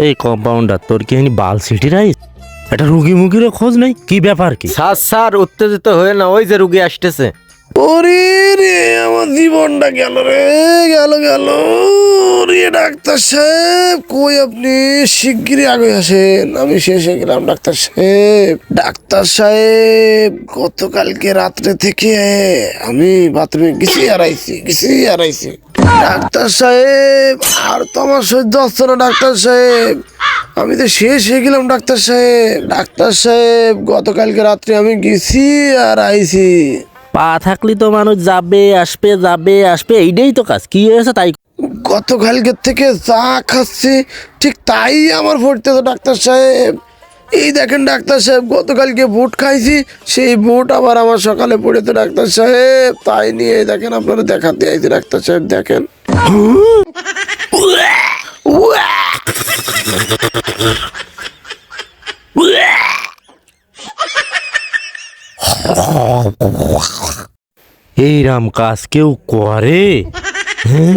এই কম্পাউন্ডার, তোর কি বাল সিটি রাইস? এটা রুগী মুগিরও খোঁজ নাই, কি ব্যাপার কি? স্যার স্যার উত্তেজিত হয়ে না, ওই যে রুগী আসতেছে। ওরে রে, আমার জীবনটা গেল রে, গেল গেল রে। ডাক্তার সাহেব কই আপনি? শিগগিরই আগে আসেন, আমি শেষ হয়ে গেলাম। ডাক্তার সাহেব, ডাক্তার সাহেব, গতকালকে রাত্রে থেকে আমি বাথরুমে গেছি আর আইছি। ডাক্তার সাহেব, আর তো আমার সহ্য হচ্ছে না। ডাক্তার সাহেব, আমি তো শেষ হয়ে গেলাম। ডাক্তার সাহেব, ডাক্তার সাহেব, গতকালকে রাত্রে আমি গেছি আর আইছি। পা থাকলে তো মানুষ যাবে আসবে, এইটাই তো কাজ। কি হয়েছে তাই? গতকালকের থেকে যা খাচ্ছি ঠিক তাই আমার পড়তেছে। ডাক্তার সাহেব, এই দেখেন ডাক্তার সাহেব, গতকালকে বুট খাইছি, সেই বুট আবার আমার সকালে পড়েছে। ডাক্তার সাহেব, তাই নিয়ে এই দেখেন আপনারা দেখাতে আইছি। ডাক্তার সাহেব দেখেন। এইরাম কাজ কেউ করে? হ্যাঁ?